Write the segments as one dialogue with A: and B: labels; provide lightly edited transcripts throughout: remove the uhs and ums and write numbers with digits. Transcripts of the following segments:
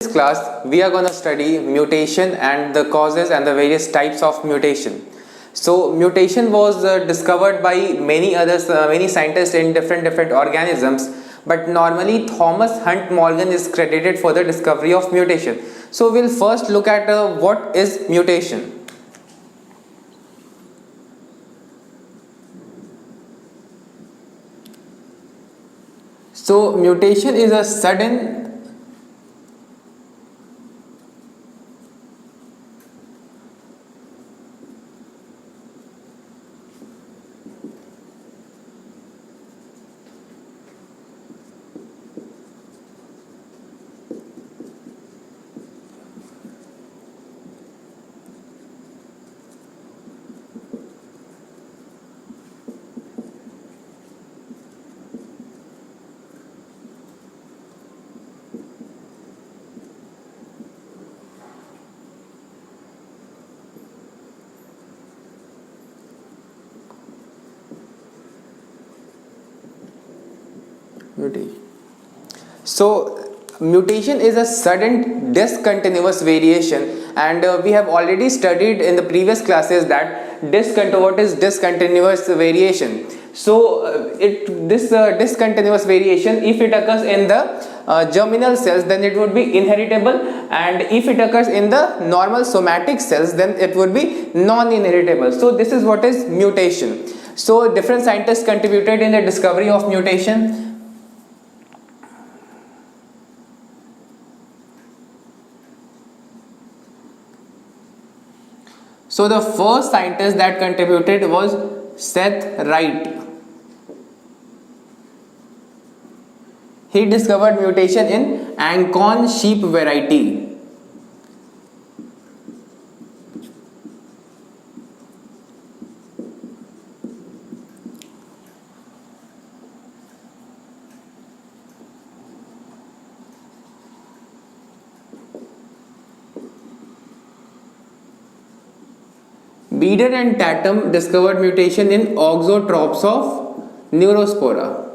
A: This class we are going to study mutation and the causes and the various types of mutation. So mutation was discovered by many scientists in different organisms, but normally Thomas Hunt Morgan is credited for the discovery of mutation. So we'll first look at what is mutation. So mutation is a sudden mutation. So mutation is a sudden discontinuous variation, and we have already studied in the previous classes that what is discontinuous variation. So this discontinuous variation, if it occurs in the germinal cells, then it would be inheritable, and if it occurs in the normal somatic cells, then it would be non-inheritable. So this is what is mutation. So different scientists contributed in the discovery of mutation. So the first scientist that contributed was Seth Wright. He discovered mutation in Ancon sheep variety. Beeder and Tatum discovered mutation in Auxotrops of Neurospora.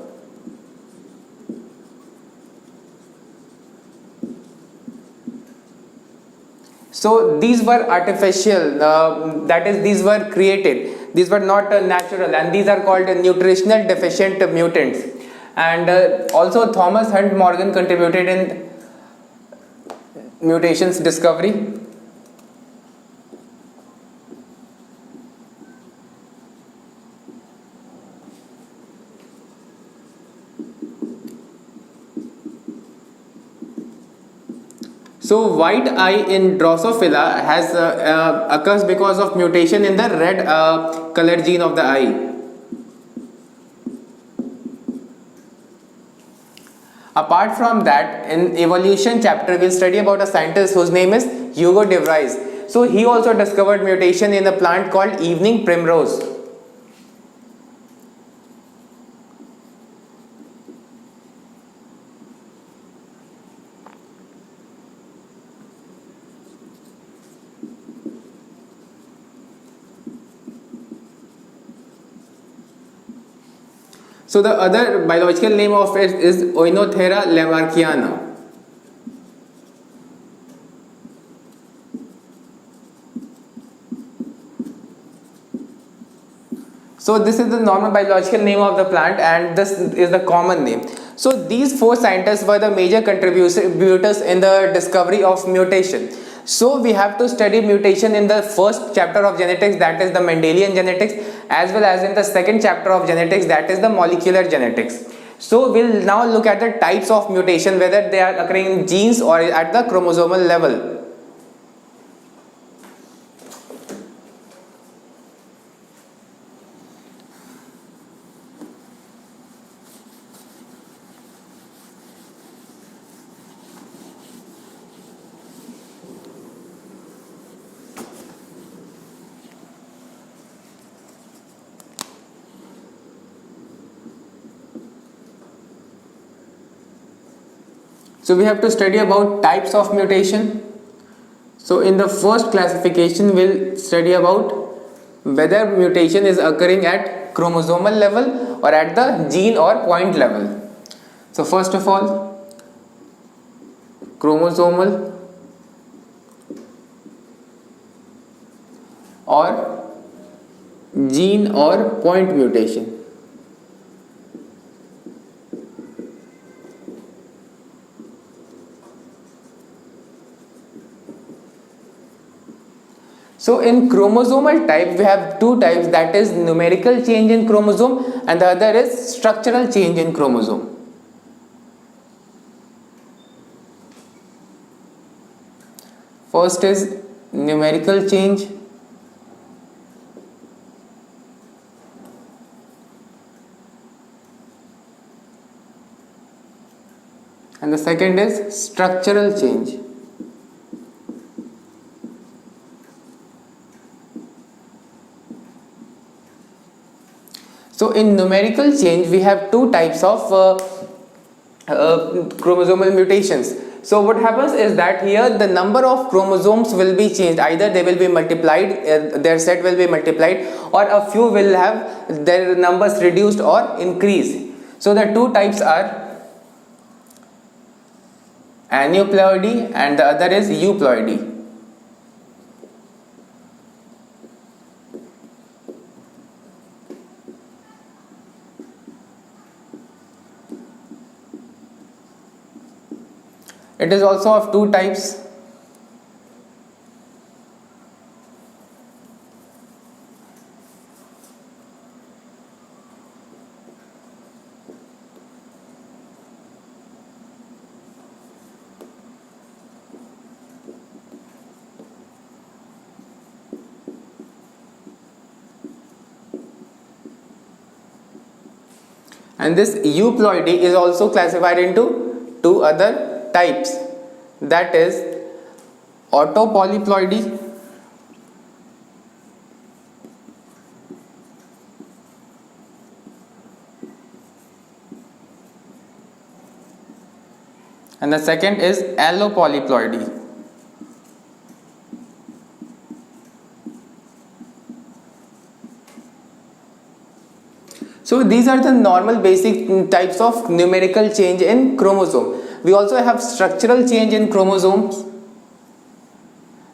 A: So these were artificial, that is, these were created. These were not natural, and these are called nutritional deficient mutants. And also Thomas Hunt Morgan contributed in mutations discovery. So white eye in Drosophila has occurs because of mutation in the red color gene of the eye. Apart from that, in evolution chapter we'll study about a scientist whose name is Hugo de Vries. So he also discovered mutation in a plant called evening primrose. So the other biological name of it is Oinothera lamarckiana. So this is the normal biological name of the plant, and this is the common name. So these four scientists were the major contributors in the discovery of mutation. So we have to study mutation in the first chapter of genetics, that is the Mendelian genetics, as well as in the second chapter of genetics, that is the molecular genetics. So we'll now look at the types of mutation, whether they are occurring in genes or at the chromosomal level. So we have to study about types of mutation. So in the first classification we'll study about whether mutation is occurring at chromosomal level or at the gene or point level. So first of all, chromosomal or gene or point mutation. So in chromosomal type we have two types, that is numerical change in chromosome and the other is structural change in chromosome. First is numerical change and the second is structural change. So in numerical change we have two types of chromosomal mutations. So what happens is that here the number of chromosomes will be changed, either they will be multiplied, their set will be multiplied, or a few will have their numbers reduced or increased. So the two types are aneuploidy and the other is euploidy. It is also of two types. And this euploidy is also classified into two other types, that is autopolyploidy and the second is allopolyploidy. So these are the normal basic types of numerical change in chromosome. We also have structural change in chromosomes.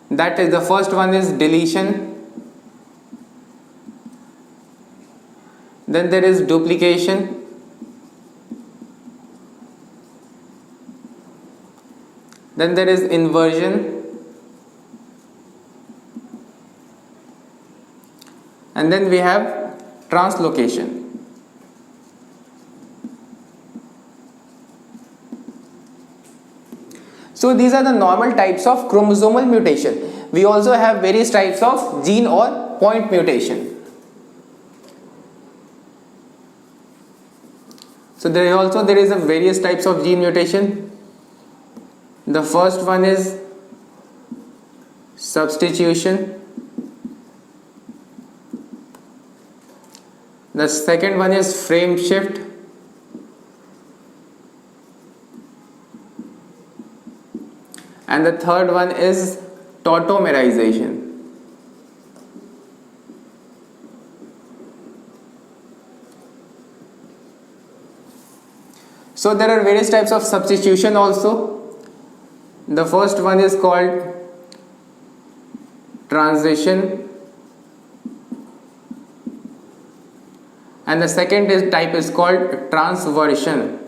A: That is, the first one is deletion, then there is duplication, then there is inversion, and then we have translocation. So these are the normal types of chromosomal mutation. We also have various types of gene or point mutation. So there is a various types of gene mutation. The first one is substitution. The second one is frame shift. And the third one is tautomerization. So there are various types of substitution also. The first one is called transition, and the second type is called transversion.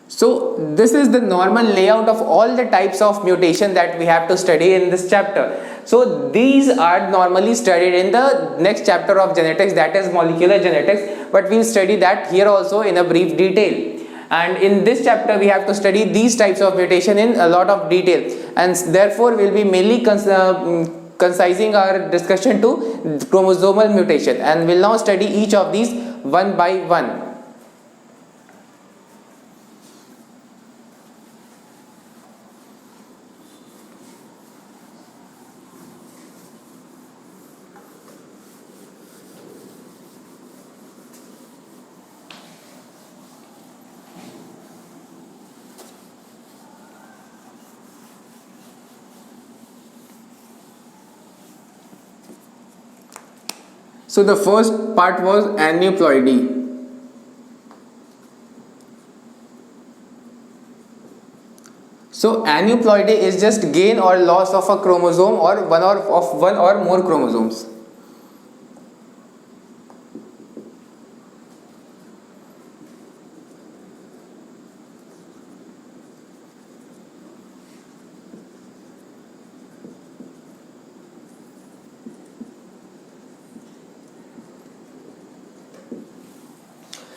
A: So this is the normal layout of all the types of mutation that we have to study in this chapter. So these are normally studied in the next chapter of genetics, that is molecular genetics, but we'll study that here also in a brief detail. And in this chapter we have to study these types of mutation in a lot of detail, and therefore we'll be mainly concising our discussion to chromosomal mutation, and we'll now study each of these one by one. So the first part was aneuploidy. aneuploidy is just gain or loss of a chromosome or one or more chromosomes.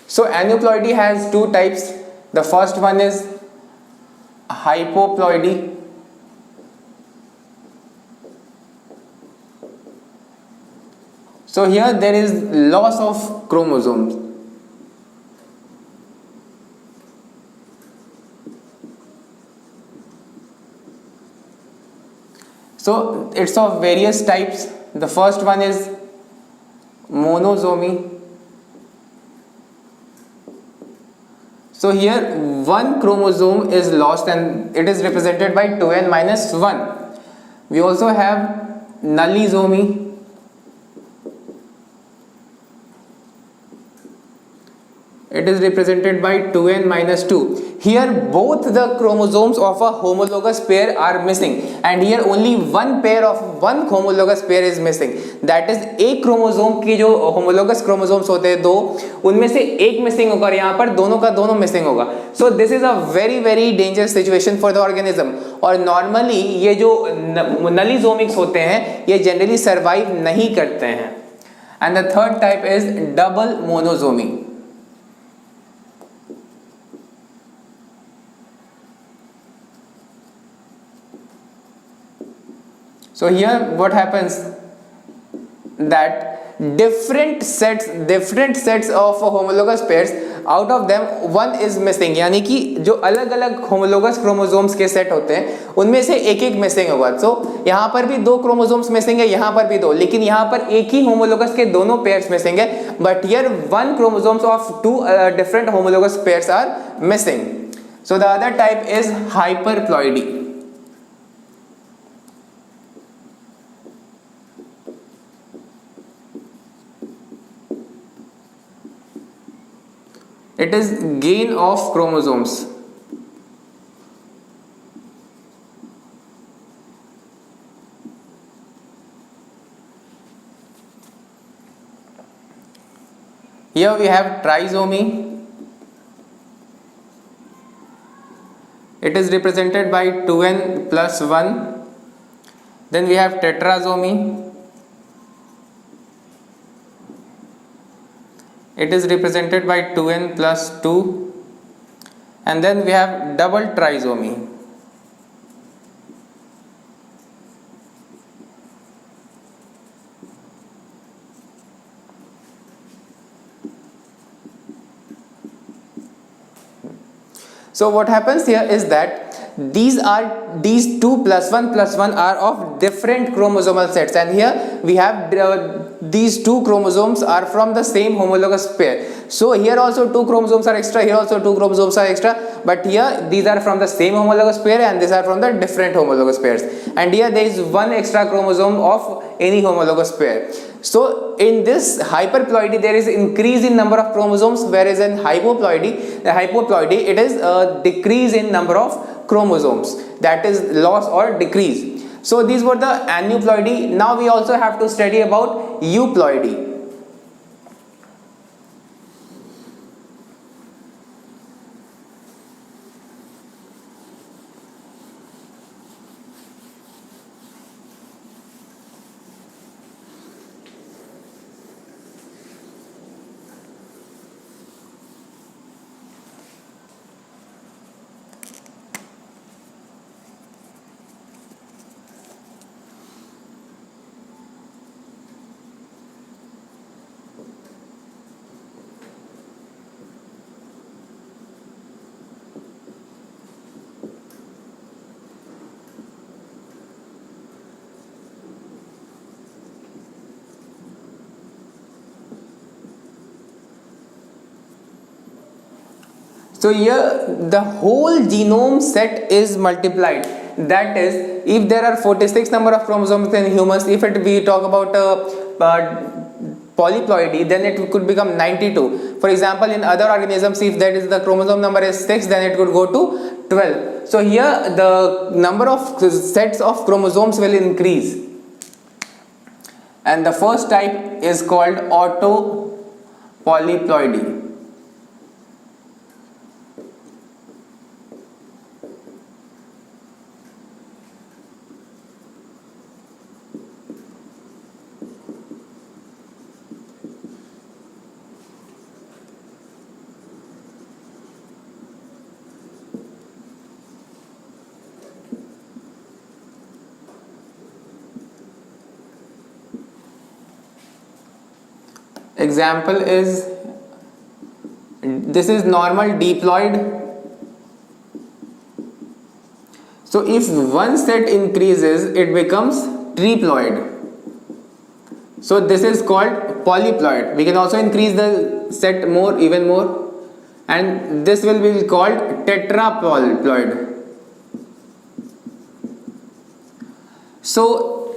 A: So aneuploidy has two types. The first one is hypoploidy. So here there is loss of chromosomes. So it's of various types. The first one is monosomy. So here one chromosome is lost and it is represented by 2n minus 1. We also have nullisomy. It is represented by 2n minus 2. Here both the chromosomes of a homologous pair are missing, and here only one pair of one homologous pair is missing. That is, एक chromosome की जो homologous chromosomes होते हैं दो, उनमें से एक missing होगा और यहाँ पर दोनों का दोनों मिसिंग होगा. So this is a very very dangerous situation for the organism. और नॉर्मली ये जो नलिजोमिक्स होते हैं ये जनरली सर्वाइव नहीं करते हैं. And the third type is double monosomy. So here what happens that different sets of homologous pairs, out of them one is missing. यानी कि जो अलग अलग homologous chromosomes के सेट होते हैं उनमें से एक एक मिसिंग होगा. So यहाँ पर भी दो chromosomes मिसिंग है, यहाँ पर भी दो, लेकिन यहाँ पर एक ही homologous के दोनों pairs मिसिंग है. But here one chromosomes of two different homologous pairs are missing. So the other type is hyperploidy. It is gain of chromosomes. Here we have trisomy. It is represented by 2n plus 1. Then we have tetrasomy. It is represented by 2n plus 2. And then we have double trisomy. So what happens here is that these 2 plus 1 are of different chromosomal sets, and here we have these two chromosomes are from the same homologous pair. So here also two chromosomes are extra, here also two chromosomes are extra, but here these are from the same homologous pair and these are from the different homologous pairs, and here there is one extra chromosome of any homologous pair. So in this hyperploidy there is increase in number of chromosomes, whereas in hypoploidy it is a decrease in number of chromosomes, that is loss or decrease. So these were the aneuploidy. Now we also have to study about euploidy. So here the whole genome set is multiplied. That is, if there are 46 number of chromosomes in humans, if we talk about polyploidy, then it could become 92. For example, in other organisms, if that is the chromosome number is 6, then it could go to 12. So here the number of sets of chromosomes will increase, and the first type is called autopolyploidy. Example is, this is normal diploid. So if one set increases, it becomes triploid. So this is called polyploid. We can also increase the set more, even more, and this will be called tetraploid. So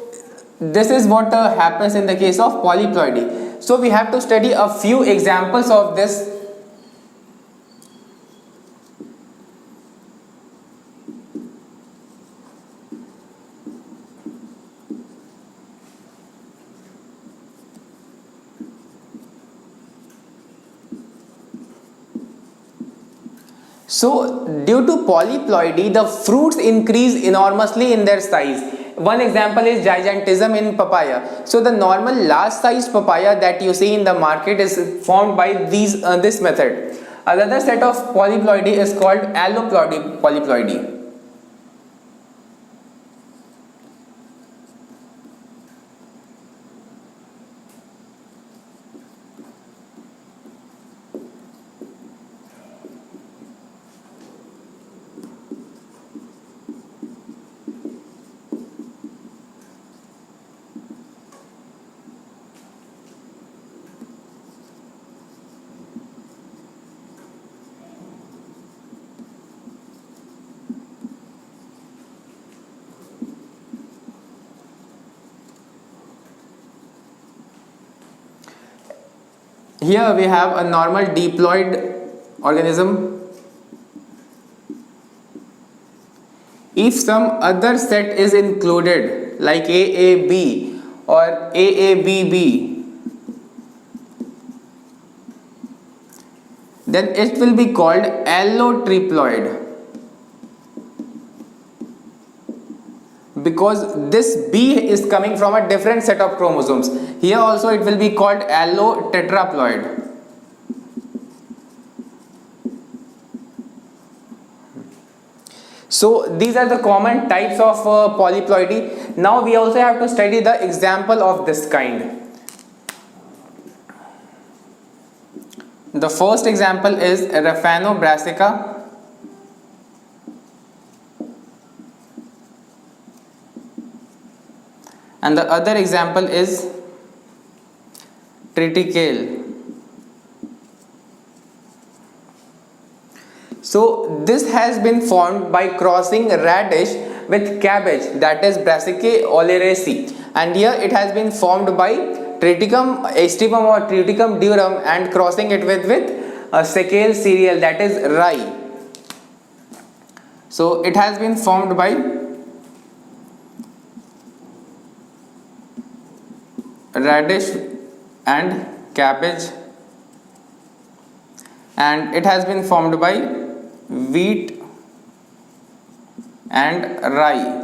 A: this is what happens in the case of polyploidy. So we have to study a few examples of this. So due to polyploidy, the fruits increase enormously in their size. One example is gigantism in papaya. So the normal large sized papaya that you see in the market is formed by this method. Another set of polyploidy is called alloploidy. Here we have a normal diploid organism. If some other set is included, like AAB or AABB, then it will be called allotriploid, because this B is coming from a different set of chromosomes. Here also it will be called allotetraploid. So these are the common types of polyploidy. Now we also have to study the example of this kind. The first example is Raphanobrassica. And the other example is triticale. So this has been formed by crossing radish with cabbage, that is Brassicae oleracea, and here it has been formed by Triticum aestivum or Triticum durum and crossing it with Secale cereal, that is rye. So it has been formed by radish and cabbage, and it has been formed by wheat and rye.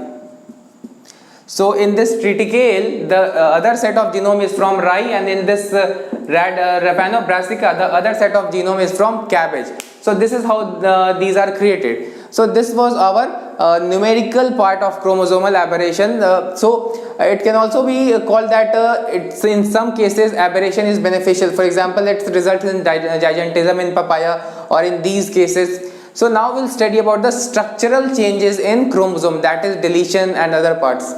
A: So in this triticale, the other set of genome is from rye, and in this Raphanobrassica, the other set of genome is from cabbage. So this is how these are created. So this was our numerical part of chromosomal aberration. So it can also be called that it's in some cases aberration is beneficial. For example, it results in gigantism in papaya or in these cases. So now we'll study about the structural changes in chromosome, that is deletion and other parts.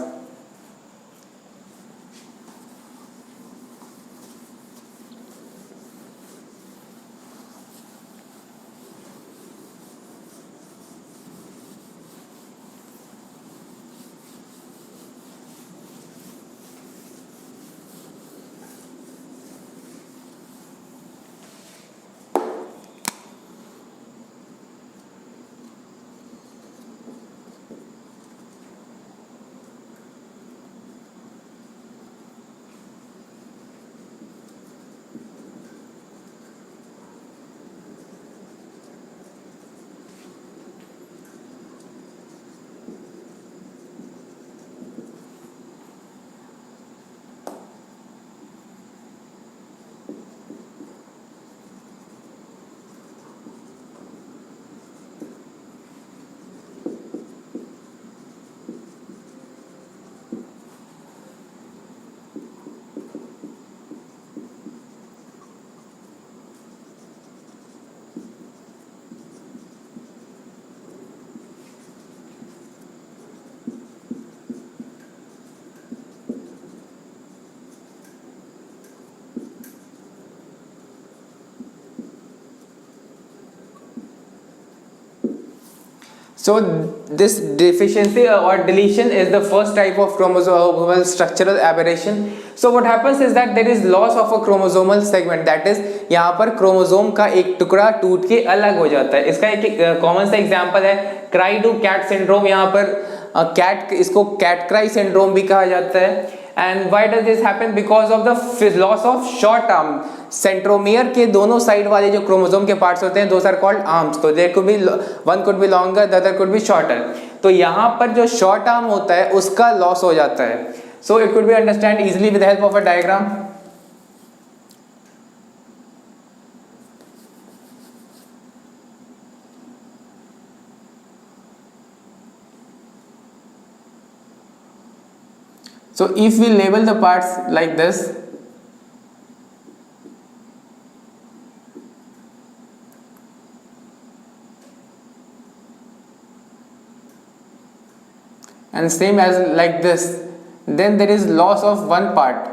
A: So this deficiency or deletion is the first type of chromosomal structural aberration. So what happens is that there is loss of a chromosomal segment, that is यहाँ पर chromosome का एक टुकड़ा टूट के अलग हो जाता है. इसका एक कॉमन सा एग्जांपल है क्राई डू कैट सिंड्रोम. यहाँ पर कैट, इसको कैट क्राई सिंड्रोम भी कहा जाता है. And why does this happen? Because of the loss of short arm. Centromere के दोनों साइड वाले जो क्रोमोसोम के पार्ट्स होते हैं, those are called arms. तो there could be one could be longer, the other could be shorter. तो यहाँ पर जो short arm होता है उसका loss हो जाता है. So it could be understand easily with the help of a diagram. So if we label the parts like this, and same as like this, then there is loss of one part.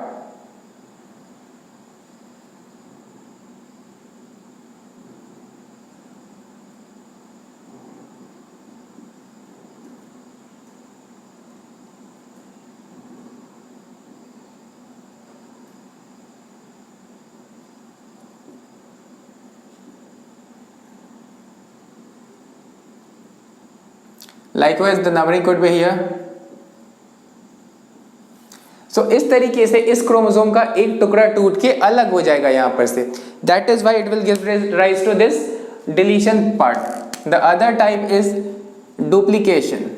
A: Likewise the numbering could be here. So इस तरीके से इस chromosome का एक टुकड़ा टूट के अलग हो जाएगा यहाँ पर से. That is why it will give rise to this deletion part. The other type is duplication.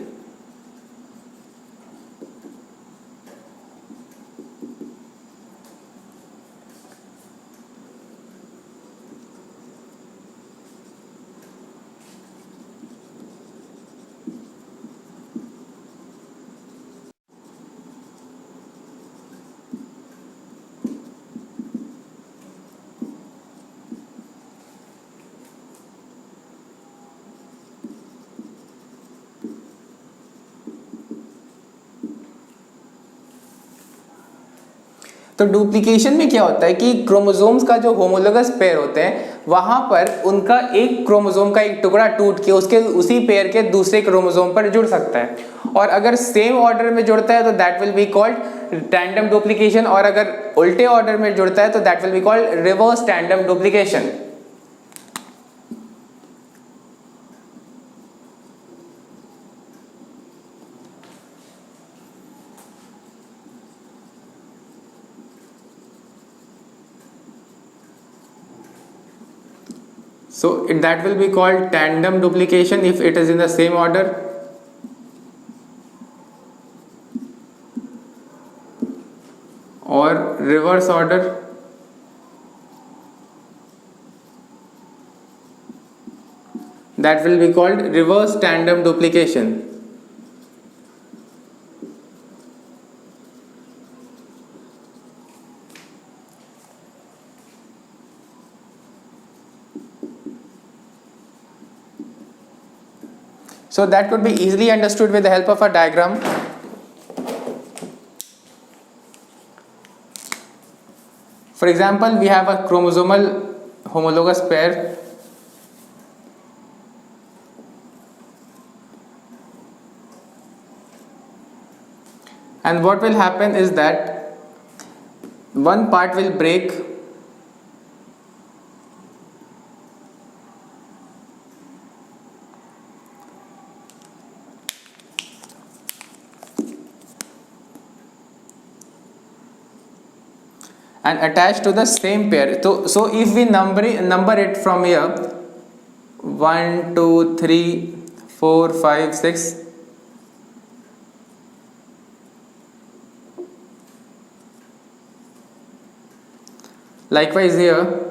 A: तो डुप्लीकेशन में क्या होता है कि क्रोमोसोम्स का जो होमोलोगस पेयर होते हैं वहां पर उनका एक क्रोमोसोम का एक टुकड़ा टूट के उसके उसी पेयर के दूसरे क्रोमोसोम पर जुड़ सकता है. और अगर सेम ऑर्डर में जुड़ता है तो that will be called tandem duplication, और अगर उल्टे ऑर्डर में जुड़ता है तो that will be called reverse tandem duplication. So that will be called tandem duplication if it is in the same order. Or reverse order. That will be called reverse tandem duplication. So that could be easily understood with the help of a diagram. For example, we have a chromosomal homologous pair. And what will happen is that one part will break and attached to the same pair. So if we number it from here, 1 2 3 4 5 6, likewise here,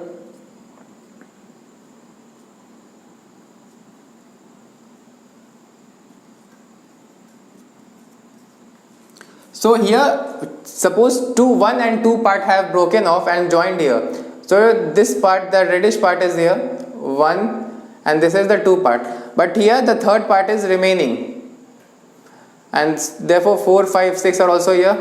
A: so here suppose 2 1 and 2 part have broken off and joined here. So this part, the reddish part is here 1 and this is the 2 part, but here the third part is remaining, and therefore 4 5 6 are also here.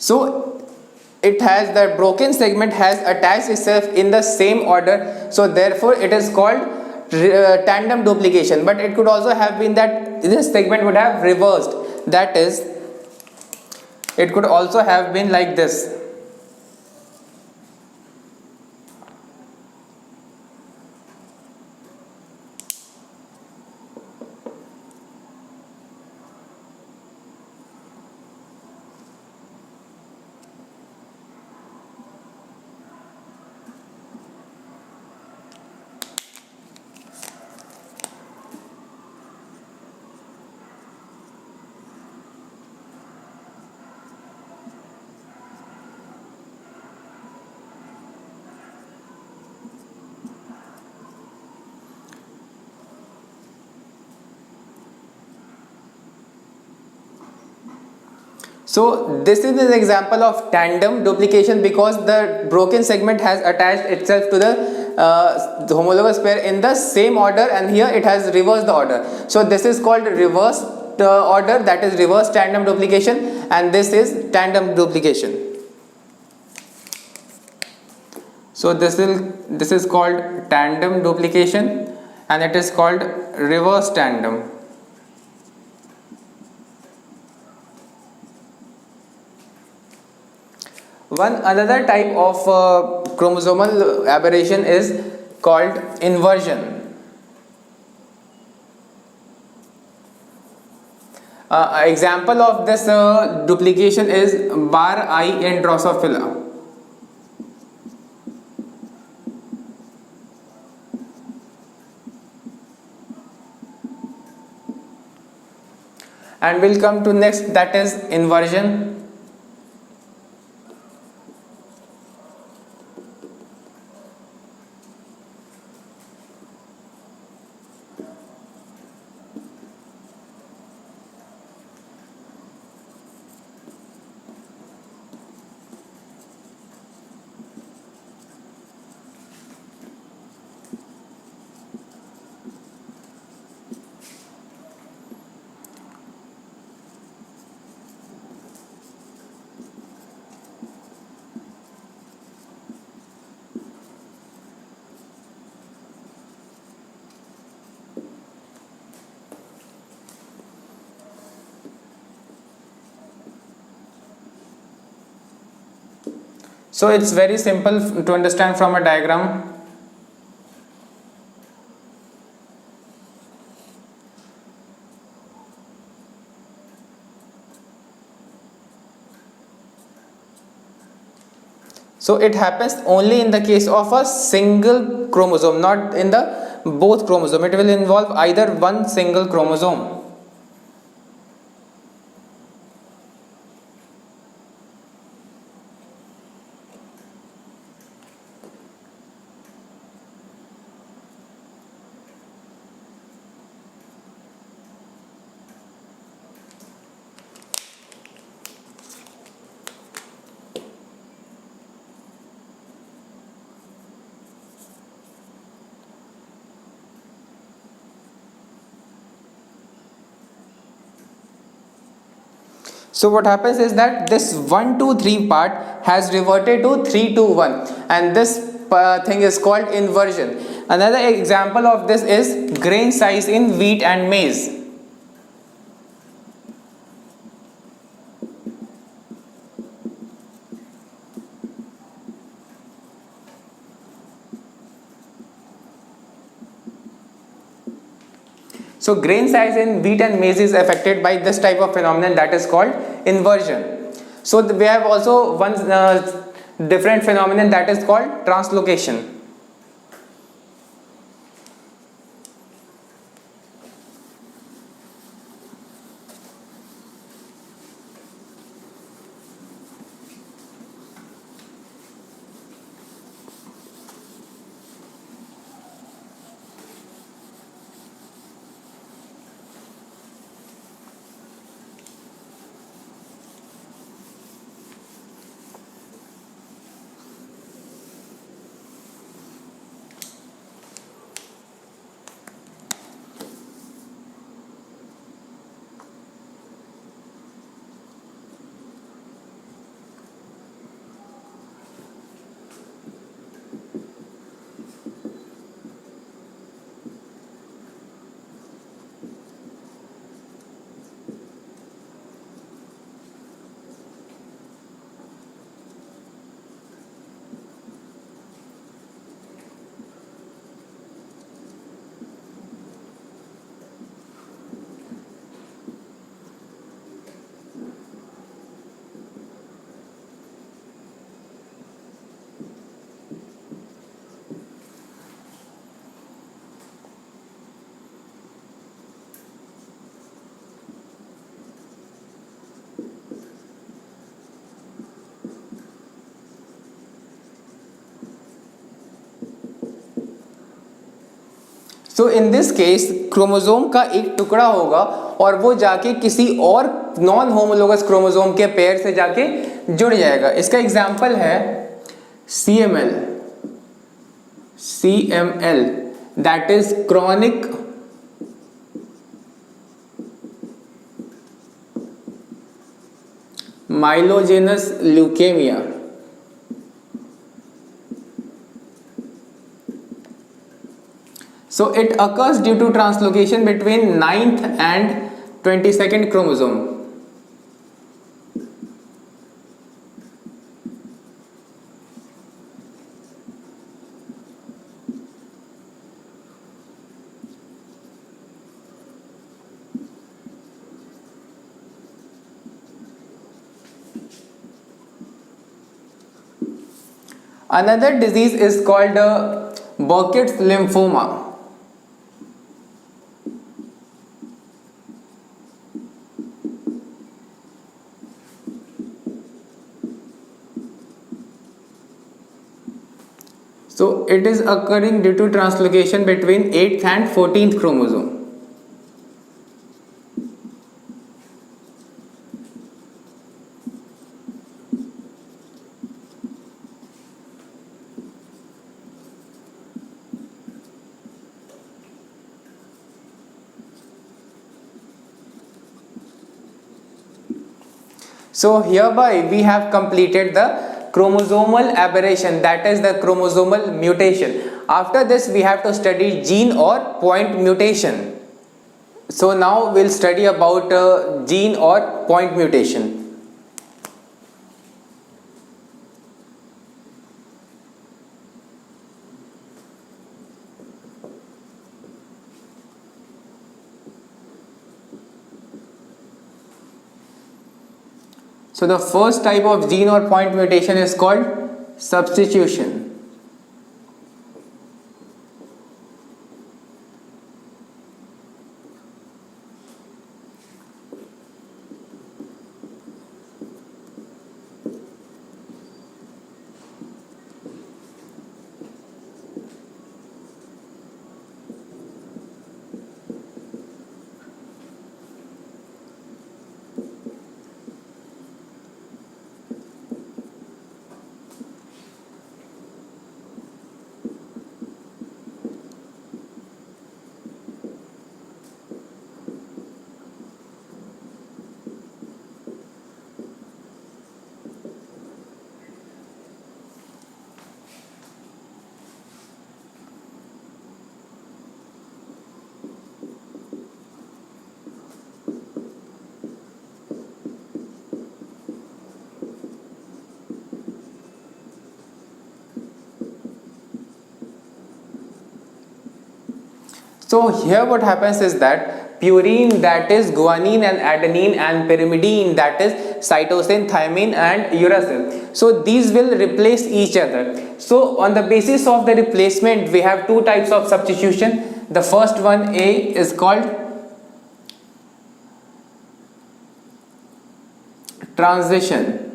A: So it has, the broken segment has attached itself in the same order, so therefore it is called tandem duplication. But it could also have been that this segment would have reversed, that is, it could also have been like this. So this is an example of tandem duplication, because the broken segment has attached itself to the homologous pair in the same order, and here it has reversed the order. So this is called reversed order, that is reverse tandem duplication, and this is tandem duplication. So this is called tandem duplication, and it is called reverse tandem. One another type of chromosomal aberration is called inversion. Example of this duplication is bar I in Drosophila. And we'll come to next, that is inversion. So it's very simple to understand from a diagram. So it happens only in the case of a single chromosome, not in the both chromosome. It will involve either one single chromosome. So what happens is that this 1 2 3 part has reverted to 3 2 1, and this thing is called inversion. Another example of this is grain size in wheat and maize. So grain size in wheat and maize is affected by this type of phenomenon, that is called inversion. So we have also one different phenomenon, that is called translocation. So in this case chromosome का एक टुकड़ा होगा और वो जाके किसी और non homologous chromosome के पेयर से जाके जुड़ जाएगा। इसका एग्जांपल है CML, that is chronic myelogenous leukaemia. So it occurs due to translocation between 9th and 22nd chromosome. Another disease is called Burkitt's lymphoma. So it is occurring due to translocation between 8th and 14th chromosome. So hereby we have completed the chromosomal aberration, that is the chromosomal mutation. After this we have to study gene or point mutation. So now we'll study about gene or point mutation. So the first type of gene or point mutation is called substitution. So here what happens is that purine, that is guanine and adenine, and pyrimidine, that is cytosine, thymine and uracil. So these will replace each other. So on the basis of the replacement we have two types of substitution. The first one A is called transition.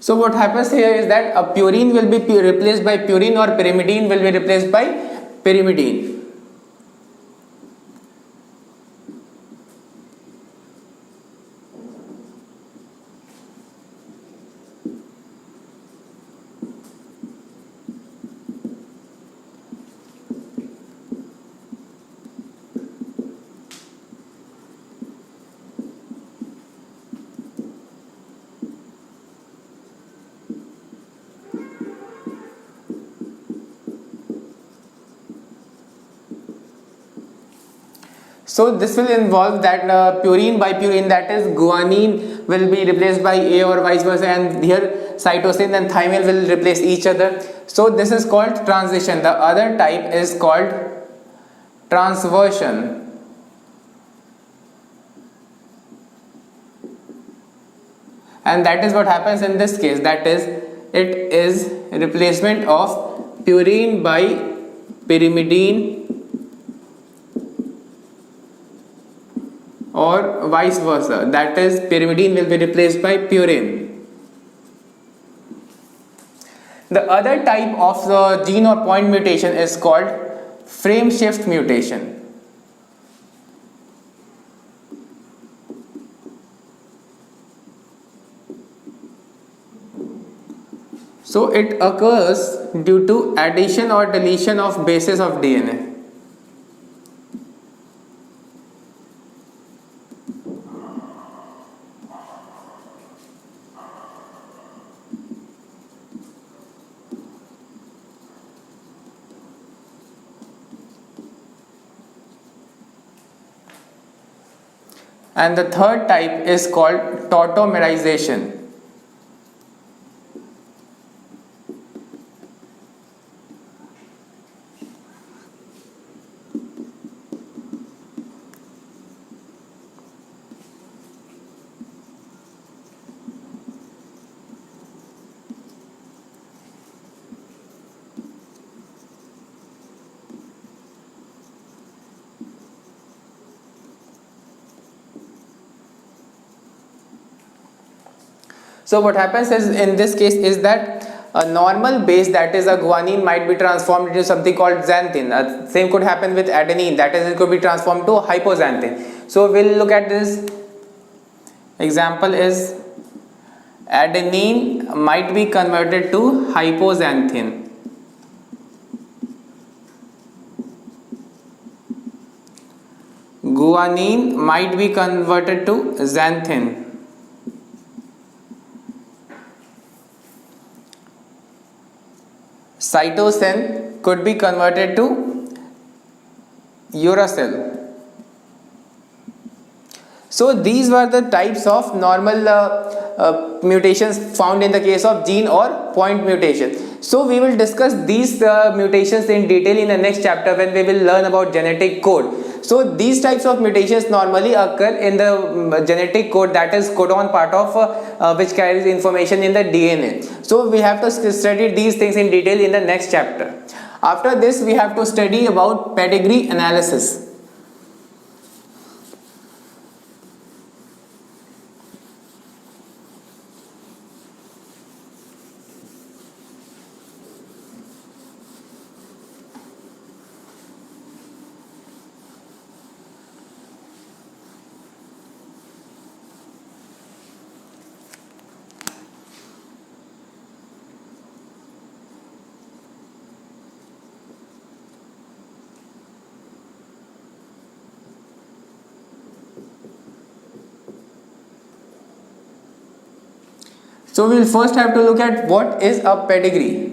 A: So what happens here is that a purine will be replaced by purine or pyrimidine will be replaced by pyrimidine. So this will involve that purine by purine, that is guanine will be replaced by A or vice versa, and here cytosine and thymine will replace each other. So this is called transition. The other type is called transversion. And that is what happens in this case, that is it is replacement of purine by pyrimidine or vice versa, that is pyrimidine will be replaced by purine. The other type of the gene or point mutation is called frame shift mutation. So it occurs due to addition or deletion of bases of DNA. And the third type is called tautomerization. So what happens is in this case is that a normal base, that is a guanine, might be transformed into something called xanthine. Same could happen with adenine, that is it could be transformed to hypoxanthine. So we'll look at this. Example is adenine might be converted to hypoxanthine. Guanine might be converted to xanthine. Cytosine could be converted to uracil. So these were the types of normal mutations found in the case of gene or point mutation. So we will discuss these mutations in detail in the next chapter when we will learn about genetic code. So these types of mutations normally occur in the genetic code, that is codon part of which carries information in the DNA. So we have to study these things in detail in the next chapter. After this we have to study about pedigree analysis. So we'll first have to look at what is a pedigree.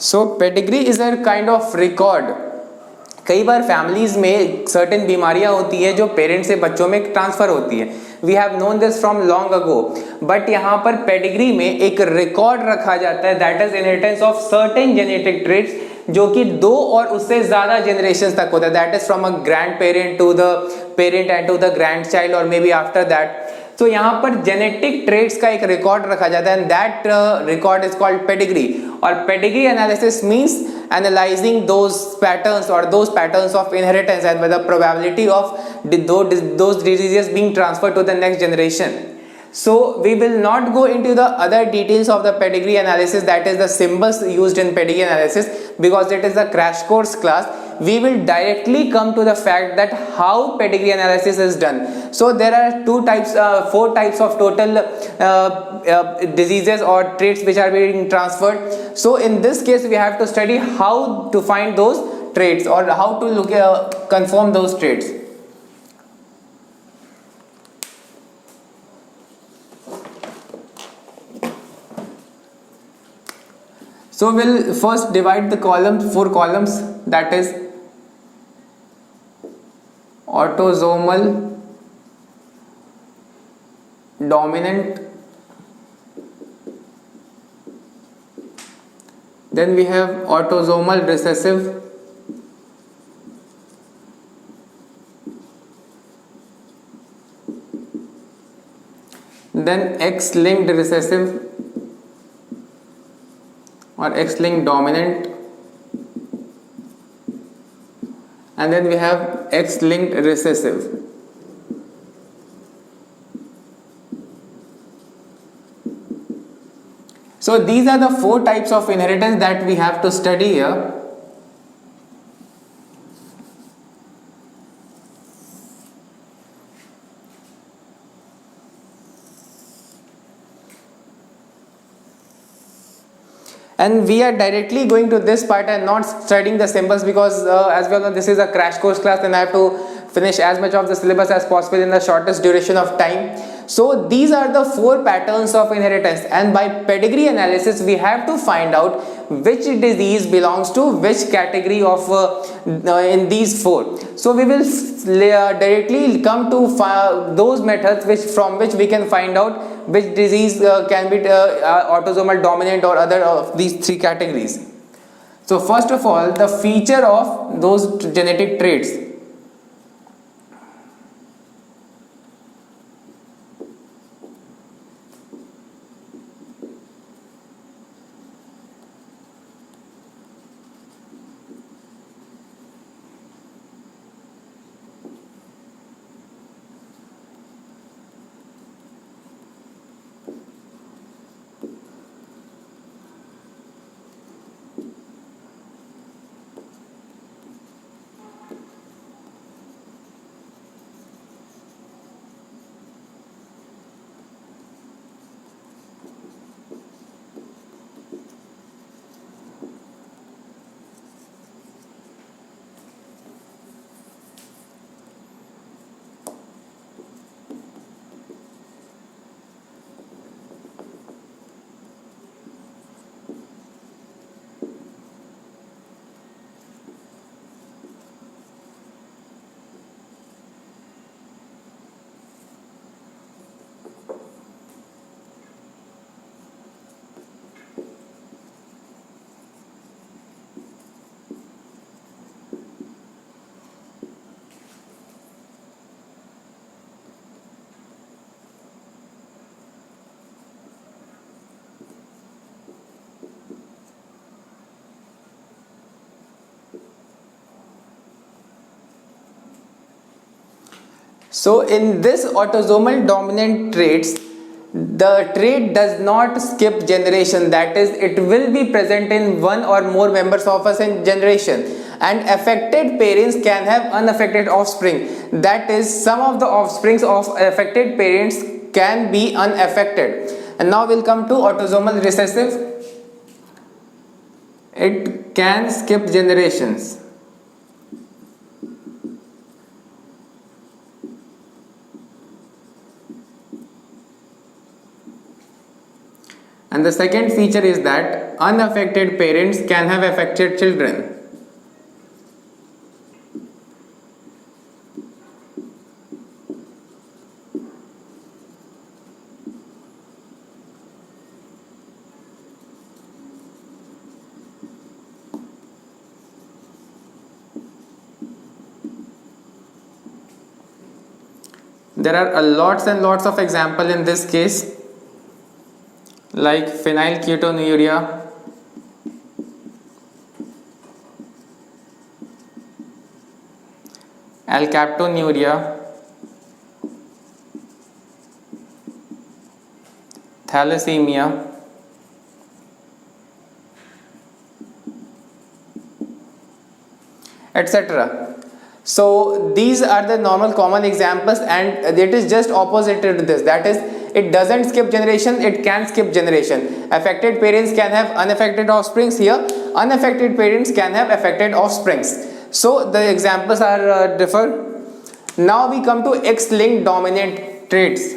A: So pedigree is a kind of record. कई बार families में certain बीमारियां होती है जो parents से बच्चों में transfer होती है. We have known this from long ago, but यहाँ पर पेडिग्री में एक रिकॉर्ड रखा जाता है, that is inheritance of certain genetic traits जो कि 2 और उससे ज्यादा जनरेशन तक होता है. That is from a grandparent to the parent and to the grandchild और मे बी आफ्टर दैट. तो यहाँ पर जेनेटिक ट्रेट्स का एक रिकॉर्ड रखा जाता है, and that record is called pedigree. और pedigree analysis means analyzing those patterns or those patterns of inheritance and the probability of those diseases being transferred to the next generation. So we will not go into the other details of the pedigree analysis, that is the symbols used in pedigree analysis, because it is a crash course class. We will directly come to the fact that how pedigree analysis is done. So there are 4 types of total diseases or traits which are being transferred. So in this case we have to study how to find those traits or how to confirm those traits. So we'll first divide the columns, 4 columns, that is autosomal dominant, then we have autosomal recessive, then X-linked recessive or X-linked dominant, and then we have X-linked recessive. So these are the 4 types of inheritance that we have to study here. And we are directly going to this part and not studying the symbols, because as well know, this is a crash course class and I have to finish as much of the syllabus as possible in the shortest duration of time. So these are the 4 patterns of inheritance, and by pedigree analysis we have to find out which disease belongs to which category of in these 4. So we will directly come to those methods from which we can find out which disease can be autosomal dominant or other of these 3 categories. So first of all, the feature of those genetic traits. So in this autosomal dominant traits, the trait does not skip generation, that is, it will be present in one or more members of a generation, and affected parents can have unaffected offspring, that is, some of the offsprings of affected parents can be unaffected. And now we'll come to autosomal recessive. It can skip generations. And the second feature is that unaffected parents can have affected children. There are lots and lots of examples in this case, like phenylketonuria, alkaptonuria, thalassemia, etc. So these are the normal common examples, and it is just opposite to this, that is, it doesn't skip generation, it can skip generation. Affected parents can have unaffected offsprings. Here unaffected parents can have affected offsprings. So the examples are differ. Now we come to X-linked dominant traits.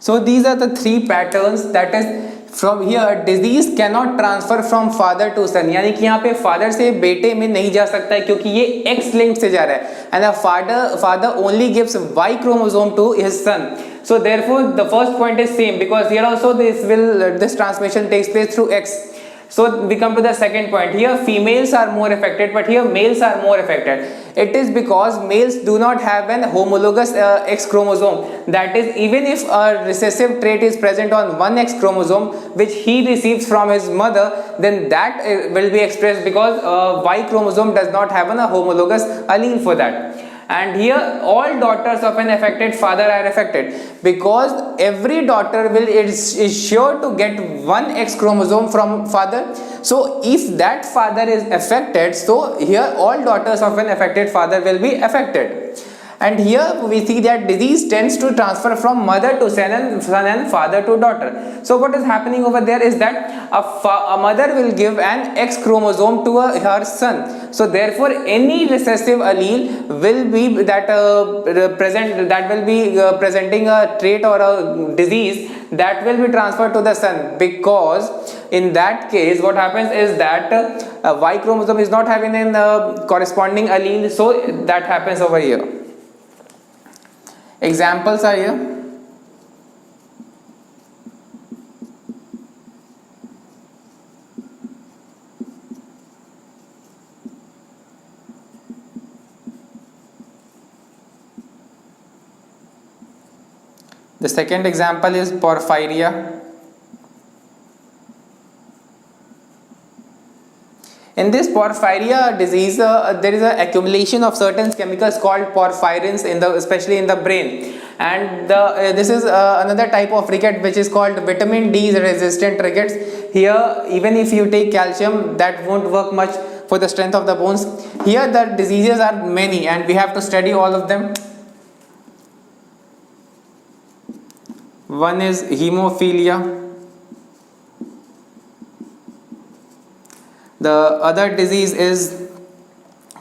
A: So these are the three patterns, that is from here disease cannot transfer from father to son, यानी कि यहाँ पे father से बेटे में नहीं जा सकता है क्योंकि ये X linked से जा रहा है, and the father only gives Y chromosome to his son. So therefore the first point is same, because here also this transmission takes place through X. So we come to the second point. Here females are more affected, but here males are more affected. It is because males do not have an homologous X chromosome. That is, even if a recessive trait is present on one X chromosome which he receives from his mother, then that will be expressed because Y chromosome does not have a homologous allele for that. And here all daughters of an affected father are affected, because every daughter is sure to get one X chromosome from father. So if that father is affected, so here all daughters of an affected father will be affected. And here we see that disease tends to transfer from mother to son and father to daughter. So what is happening over there is that a mother will give an X chromosome to her son. So therefore any recessive allele will be presenting a trait or a disease that will be transferred to the son, because in that case what happens is that Y chromosome is not having a corresponding allele, so that happens over here. Examples are here. The second example is porphyria. In this porphyria disease, there is an accumulation of certain chemicals called porphyrins especially in the brain, and this is another type of ricket which is called vitamin D resistant rickets. Here, even if you take calcium, that won't work much for the strength of the bones. Here, the diseases are many, and we have to study all of them. One is hemophilia. The other disease is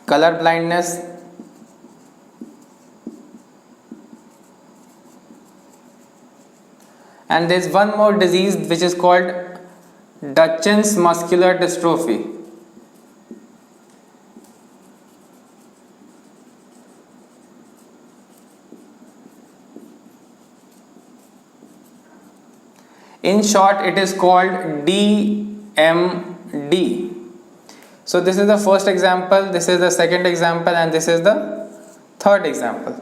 A: color blindness. And there is one more disease which is called Duchenne's muscular dystrophy. In short, it is called DMD. So this is the first example, this is the second example, and this is the third example.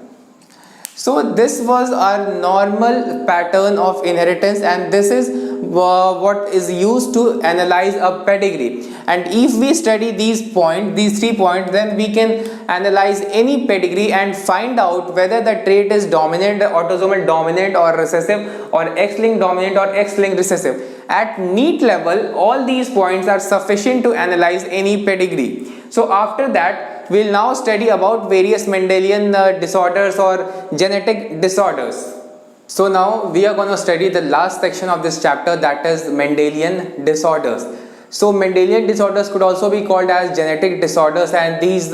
A: So this was our normal pattern of inheritance, and this is what is used to analyze a pedigree. And if we study these 3 points, then we can analyze any pedigree and find out whether the trait is dominant, autosomal dominant or recessive, or X-linked dominant or X-linked recessive. At NEET level, all these points are sufficient to analyze any pedigree. So after that, we'll now study about various Mendelian disorders or genetic disorders. So now we are going to study the last section of this chapter, that is Mendelian disorders. So Mendelian disorders could also be called as genetic disorders, and these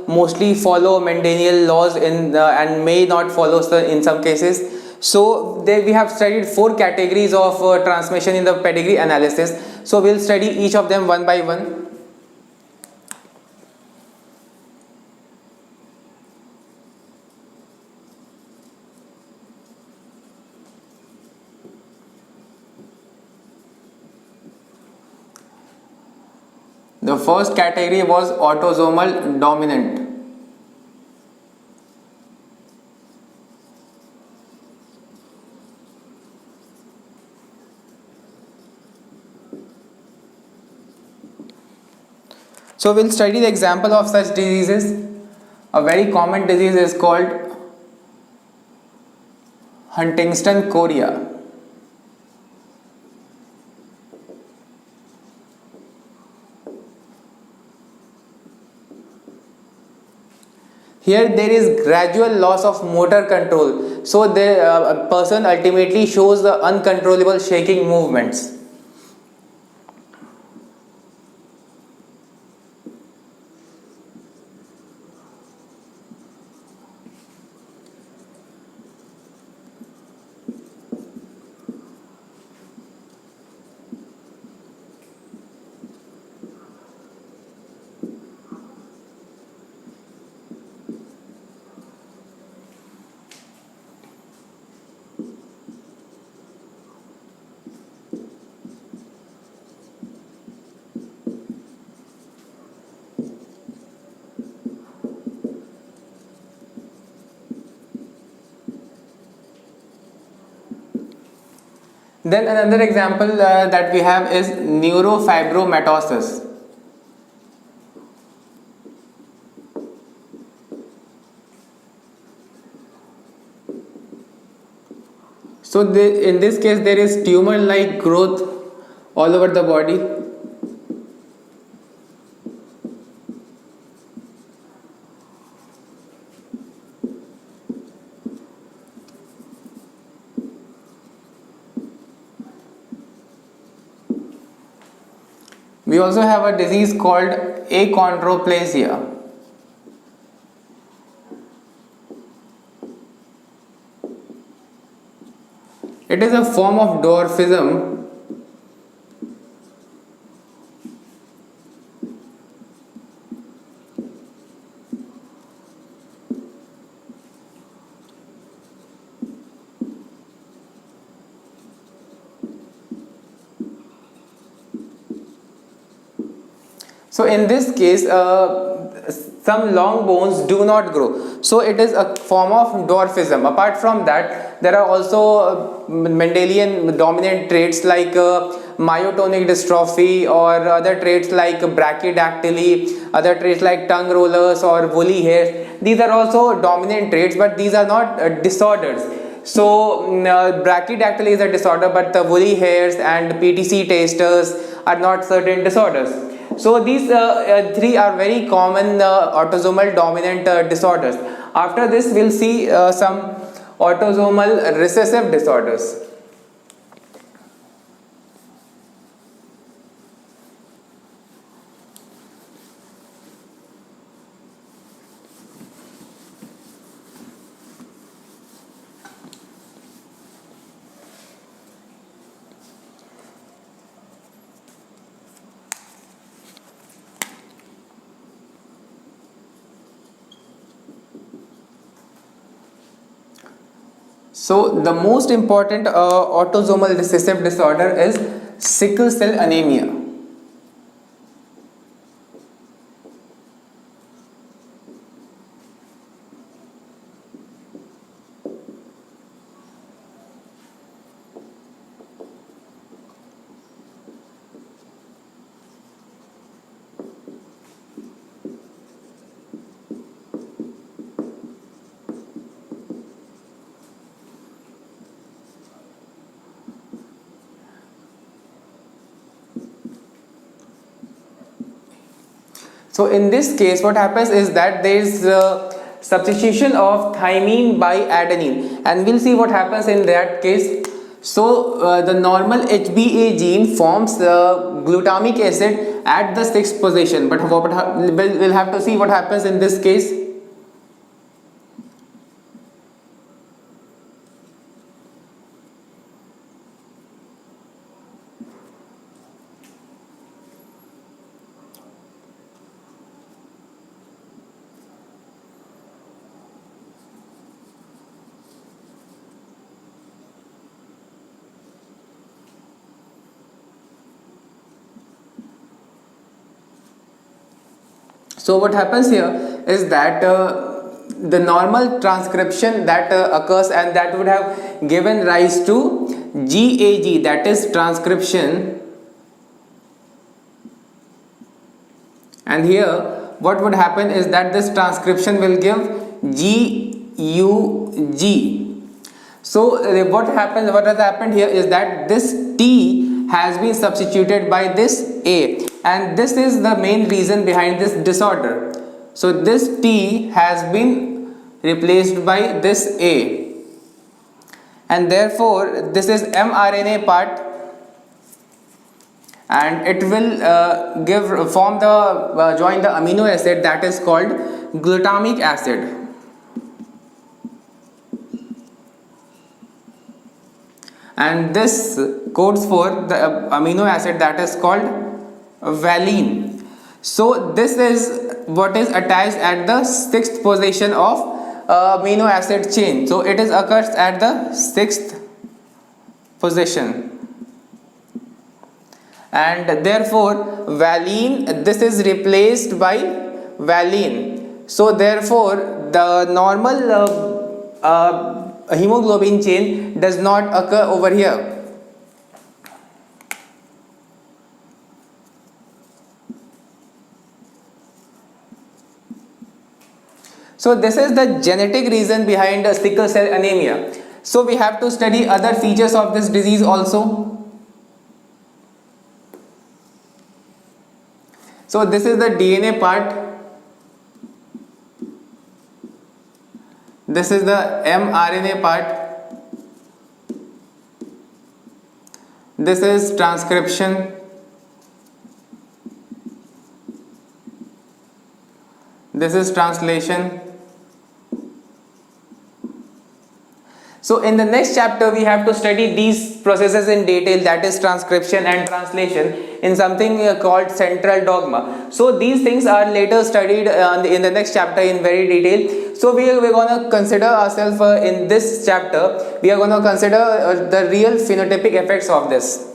A: mostly follow Mendelian laws and may not follow in some cases. So we have studied 4 categories of transmission in the pedigree analysis. So we'll study each of them one by one. The first category was autosomal dominant. So we'll study the example of such diseases. A very common disease is called Huntington chorea. Here there is gradual loss of motor control. So a person ultimately shows the uncontrollable shaking movements. Then another example that we have is neurofibromatosis. So in this case there is tumor like growth all over the body. We also have a disease called achondroplasia. It is a form of dwarfism. So in this case, some long bones do not grow. So it is a form of dwarfism. Apart from that, there are also Mendelian dominant traits like myotonic dystrophy, or other traits like brachydactyly, other traits like tongue rollers or woolly hairs. These are also dominant traits, but these are not disorders. So brachydactyly is a disorder, but the woolly hairs and PTC tasters are not certain disorders. So these three are very common autosomal dominant disorders. After this, we'll see some autosomal recessive disorders. So the most important autosomal recessive disorder is sickle cell anemia. So in this case, what happens is that there is substitution of thymine by adenine, and we'll see what happens in that case. So the normal HbA gene forms glutamic acid at the 6th position, but we'll have to see what happens in this case. So what happens here is that the normal transcription that occurs, and that would have given rise to GAG, that is transcription. And here what would happen is that this transcription will give GUG. So what has happened here is that this T has been substituted by this A, and this is the main reason behind this disorder. So this T has been replaced by this A, and therefore this is mRNA part, and it will join the amino acid that is called glutamic acid. And this codes for the amino acid that is called valine. So this is what is attached at the 6th position of amino acid chain. So it is occurs at the 6th position, and therefore valine, this is replaced by valine. So therefore the normal hemoglobin chain does not occur over here. So this is the genetic reason behind sickle cell anemia. So we have to study other features of this disease also. So this is the DNA part. This is the mRNA part. This is transcription. This is translation. So in the next chapter we have to study these processes in detail, that is transcription and translation, in something called central dogma. So these things are later studied in the next chapter in very detail. So we're going to consider ourselves in this chapter, we are going to consider the real phenotypic effects of this.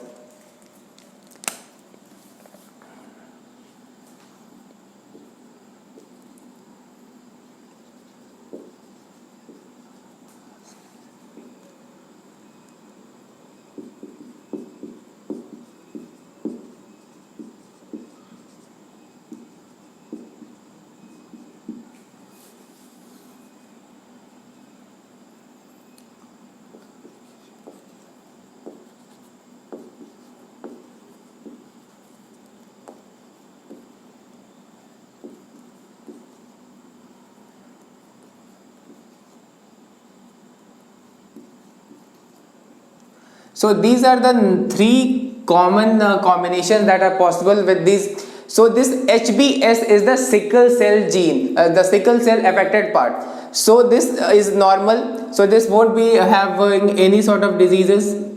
A: So these are the three common combinations that are possible with these. So this HBS is the sickle cell gene, the sickle cell affected part. So this is normal. So this won't be having any sort of diseases.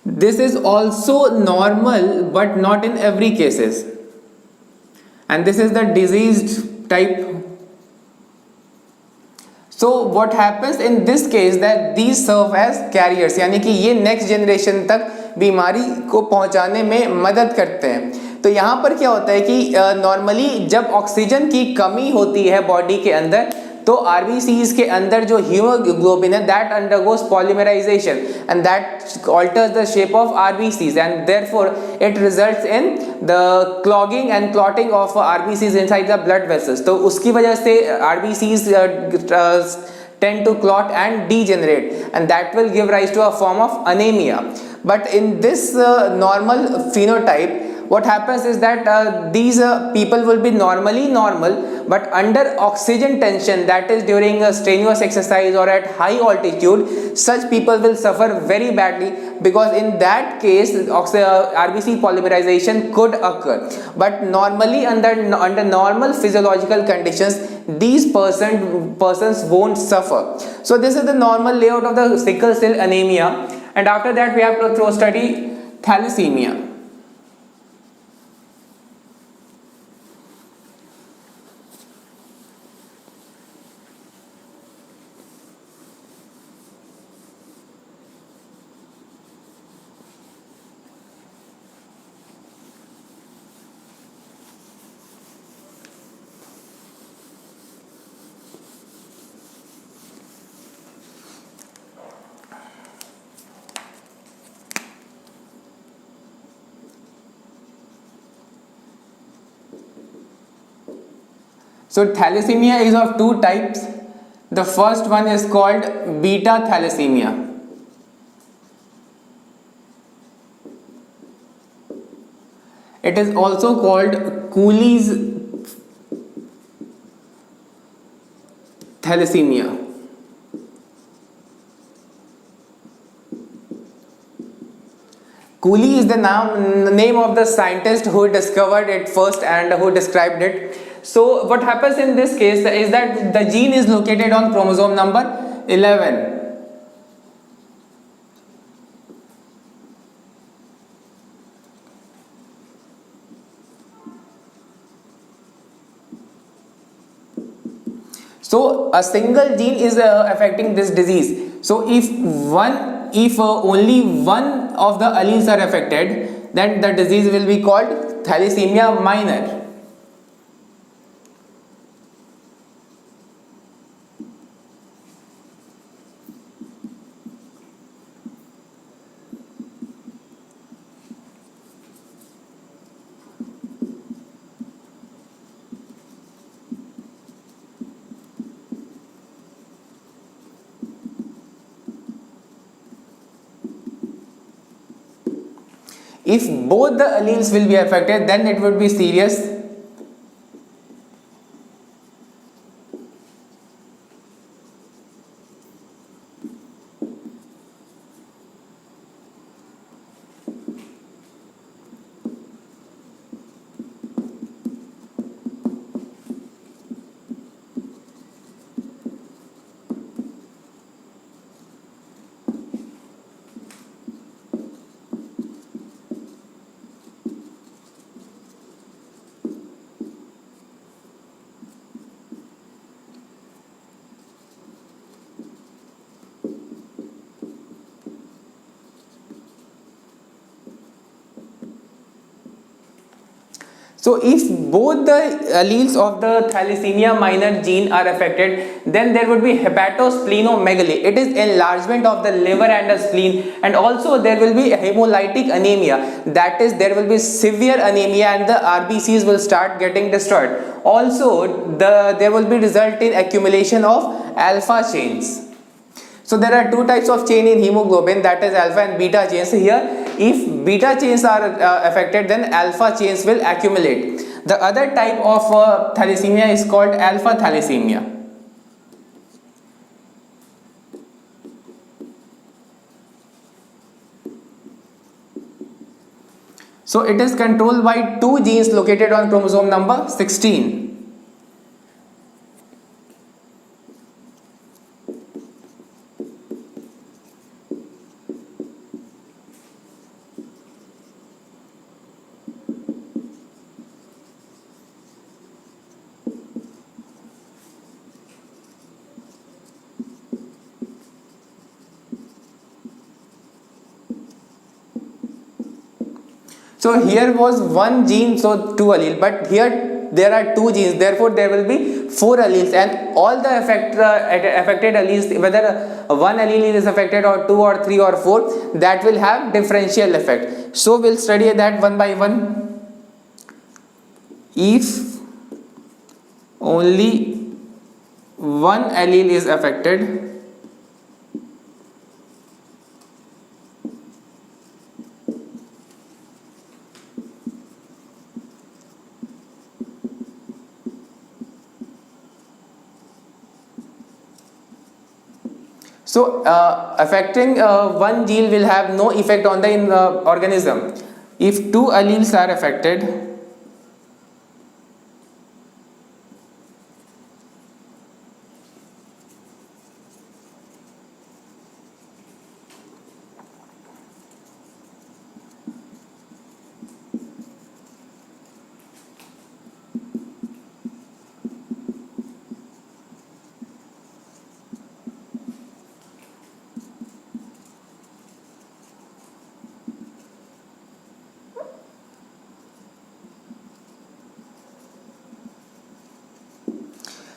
A: This is also normal, but not in every cases. And this is the diseased type. So what happens in this case that these serve as carriers, यानी कि ये next generation तक बीमारी को पहुंचाने में मदद करते हैं. तो यहाँ पर क्या होता है कि नॉर्मली जब ऑक्सीजन की कमी होती है बॉडी के अंदर, तो आरबीसीज के अंदर जो हीमोग्लोबिन है that undergoes polymerization and that alters the shape of RBCs and therefore it results in the clogging and clotting of RBCs inside the blood vessels. तो उसकी वजह से RBCs tend to clot and degenerate, and that will give rise to a form of anemia. But in this normal phenotype, what happens is that these people will be normally normal, but under oxygen tension, that is during strenuous exercise or at high altitude, such people will suffer very badly, because in that case RBC polymerization could occur. But normally under normal physiological conditions, these persons won't suffer. So this is the normal layout of the sickle cell anemia. And after that we have to study thalassemia. So thalassemia is of two types. The first one is called beta thalassemia. It is also called Cooley's thalassemia. Cooley is the name of the scientist who discovered it first and who described it. So what happens in this case is that the gene is located on chromosome number 11. So a single gene is affecting this disease. So if only one of the alleles are affected, then the disease will be called thalassemia minor. If both the alleles will be affected, then it would be serious. So if both the alleles of the thalassemia minor gene are affected, then there would be hepatosplenomegaly. It is enlargement of the liver and the spleen, and also there will be hemolytic anemia. That is, there will be severe anemia and the RBCs will start getting destroyed. Also, there will be result in accumulation of alpha chains. So there are two types of chain in hemoglobin, that is alpha and beta chains. Here, if beta chains are affected, then alpha chains will accumulate. The other type of thalassemia is called alpha thalassemia. So it is controlled by two genes located on chromosome number 16. So here was one gene, so two allele, but here there are two genes, therefore there will be four alleles, and all the affected alleles, whether one allele is affected or two or three or four, that will have differential effect. So we'll study that one by one. If only one allele is affected, so affecting one gene will have no effect on the organism. If two alleles are affected,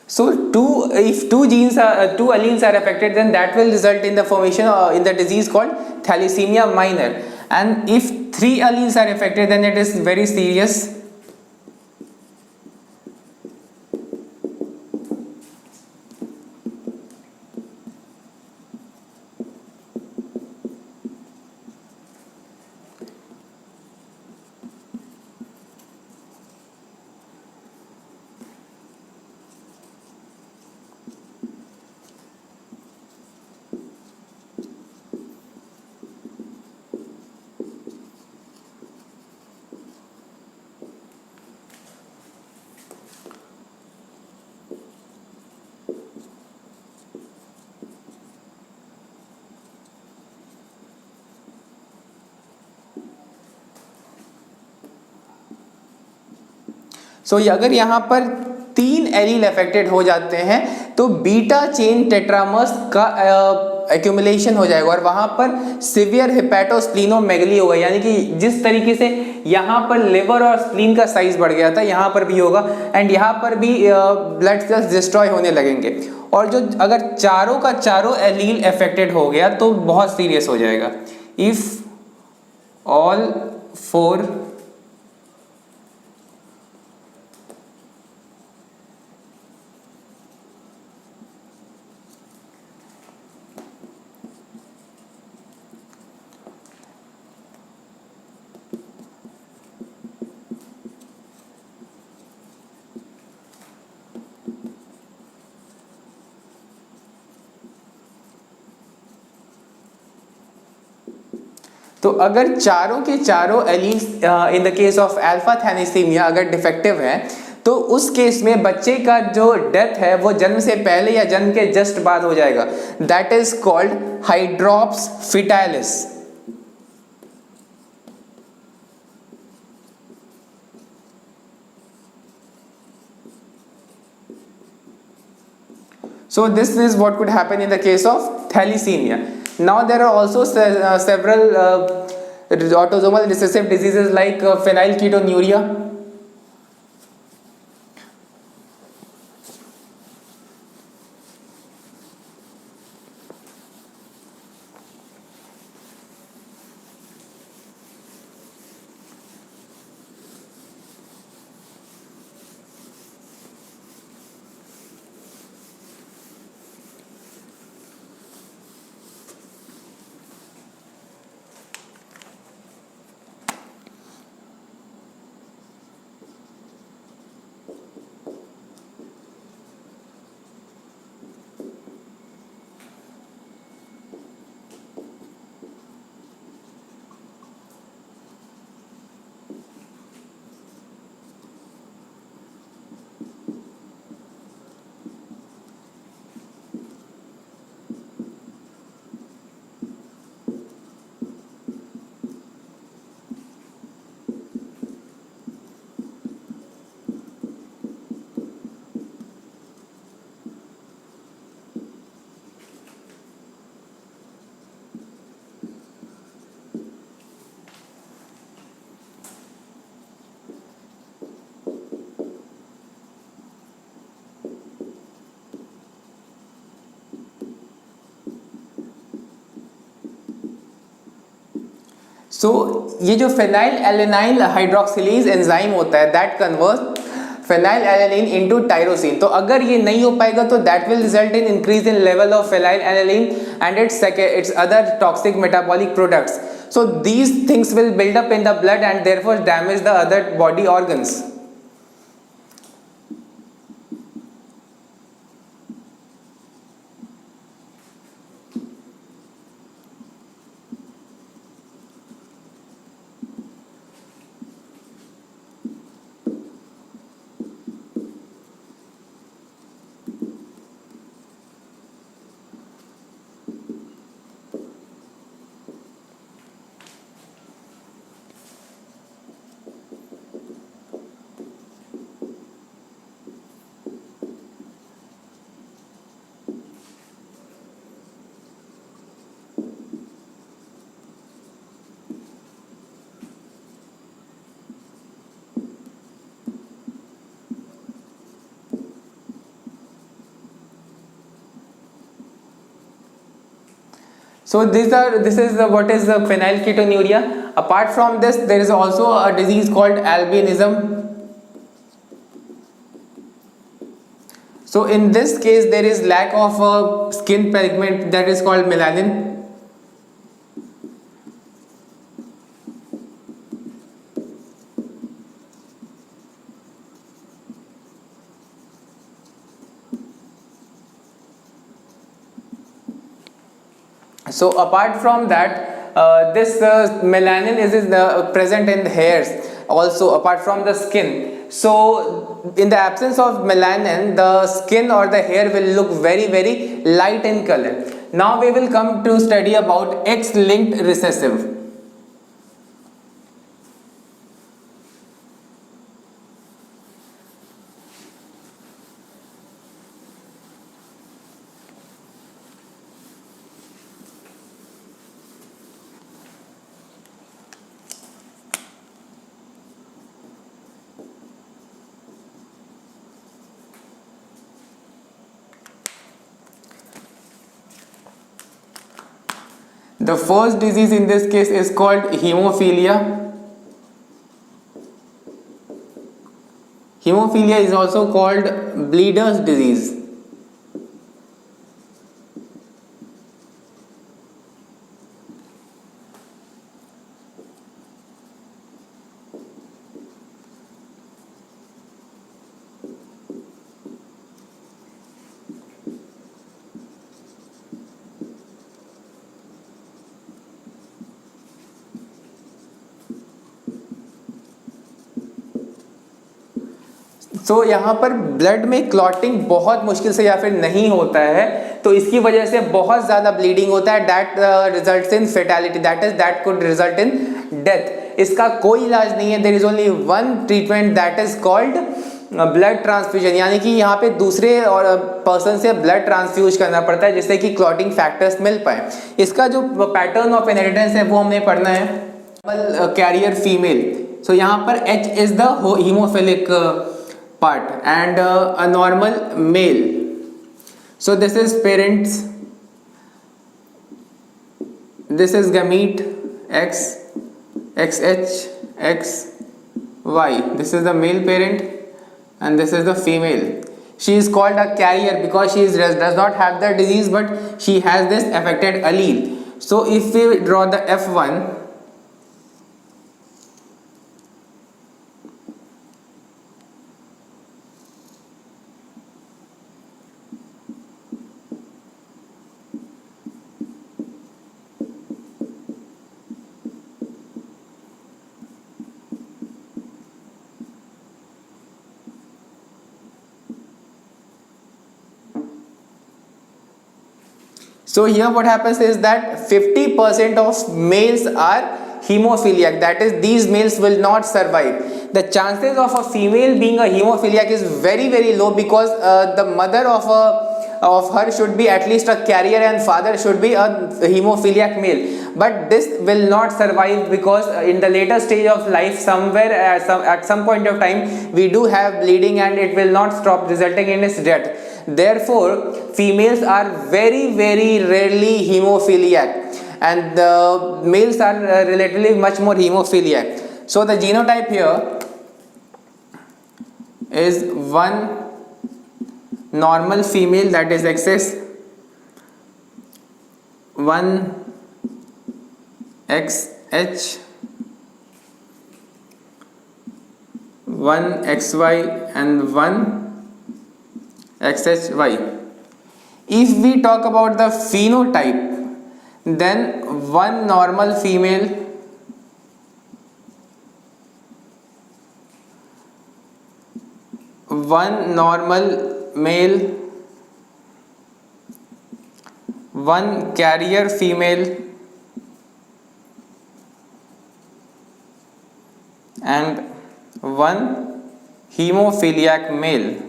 A: so if two alleles are affected, then that will result in the formation in the disease called thalassemia minor. And if three alleles are affected, then it is very serious. सो अगर यहाँ पर तीन allele affected हो जाते हैं तो beta chain tetramers का accumulation हो जाएगा और वहां पर सिवियर हेपेटोस्प्लीनोमेगली होगा, यानी कि जिस तरीके से यहाँ पर लिवर और स्प्लीन का साइज बढ़ गया था यहाँ पर भी होगा एंड यहाँ पर भी ब्लड सेल्स डिस्ट्रॉय होने लगेंगे। और जो अगर चारों का चारों एलील अफेक्टेड हो गया तो बहुत सीरियस हो जाएगा। इफ ऑल फोर तो अगर चारों के चारों alleles in the case of alpha thalassaemia अगर डिफेक्टिव हैं, तो उस केस में बच्चे का जो डेथ है वो जन्म से पहले या जन्म के जस्ट बाद हो जाएगा. That is called hydrops fetalis. So this is what could happen in the case of thalassemia. Now there are also several autosomal recessive diseases like phenylketonuria. सो ये जो फेनाइल एलेनाइल हाइड्रोक्सिलेज एंजाइम होता है that convert phenyl alanine into tyrosine. तो अगर ये नहीं हो पाएगा तो that will result in increase in level of phenyl alanine and it's other toxic metabolic products. So these things will build up in the blood and therefore damage the other body organs. So this is what is the phenylketonuria. Apart from this, there is also a disease called albinism. So in this case, there is lack of skin pigment that is called melanin. So apart from that, this melanin is present in the hairs also apart from the skin. So in the absence of melanin, the skin or the hair will look very light in color. Now we will come to study about X-linked recessive. The first disease in this case is called hemophilia. Hemophilia is also called bleeder's disease. सो यहाँ पर blood में clotting बहुत मुश्किल से या फिर नहीं होता है, तो इसकी वजह से बहुत ज़्यादा ब्लीडिंग होता है, that results in fatality, that could result in death. इसका कोई इलाज नहीं है, there is only one treatment that is called blood transfusion, यानी कि यहाँ पे दूसरे और पर्सन से ब्लड ट्रांसफ्यूज करना पड़ता है जिससे कि क्लॉटिंग फैक्टर्स मिल पाए। इसका जो पैटर्न ऑफ इनहेरिटेंस है वो हमने पढ़ना है। कैरियर फीमेल, सो यहाँ पर H is the haemophilic part and a normal male, so this is parents, this is gamete X, XH, XY, this is the male parent and this is the female. She is called a carrier because she does not have the disease but she has this affected allele. So if we draw the F1, so here what happens is that 50% of males are hemophiliac, that is these males will not survive. The chances of a female being a hemophiliac is very very low because the mother of her should be at least a carrier and father should be a hemophiliac male, but this will not survive because in the later stage of life somewhere at some point of time we do have bleeding and it will not stop resulting in its death. Therefore females are very very rarely hemophiliac and the males are relatively much more hemophiliac. So the genotype here is one normal female, that is XS, one XH, one XY and one XHY. If we talk about the phenotype, then one normal female, one normal male, one carrier female and one hemophiliac male.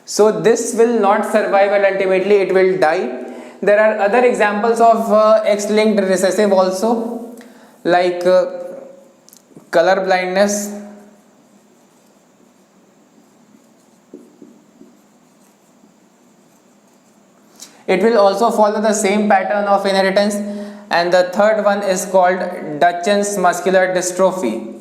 A: So this will not survive and ultimately it will die. There are other examples of X-linked recessive also, like color blindness, it will also follow the same pattern of inheritance, and the third one is called Duchenne's muscular dystrophy.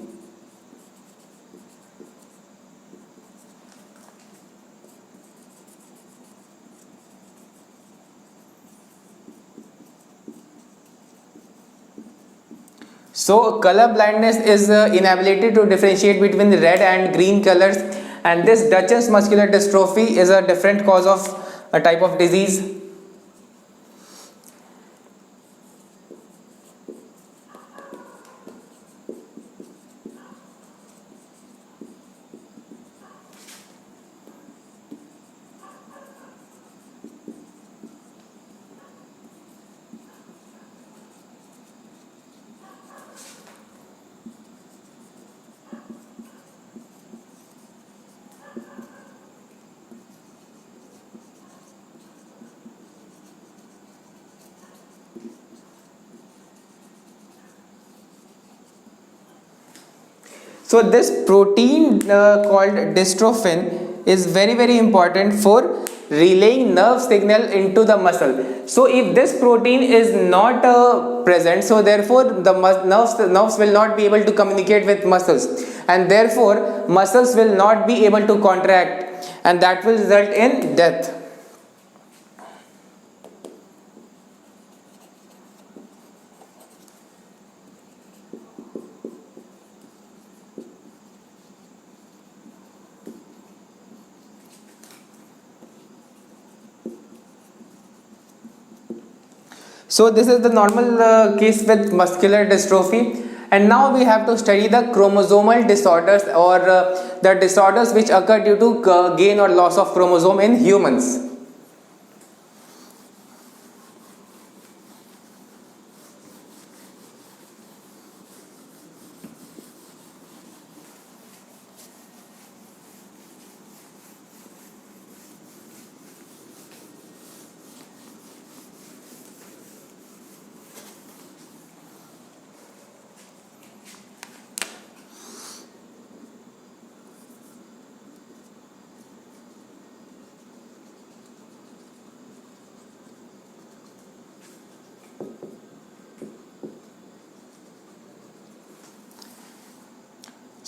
A: So color blindness is inability to differentiate between the red and green colors, and this Duchenne's muscular dystrophy is a different cause of a type of disease. So this protein called dystrophin is very very important for relaying nerve signal into the muscle. So if this protein is not present, so therefore the nerves will not be able to communicate with muscles, and therefore muscles will not be able to contract, and that will result in death. So this is the normal case with muscular dystrophy, And now we have to study the chromosomal disorders, or the disorders which occur due to gain or loss of chromosome in humans.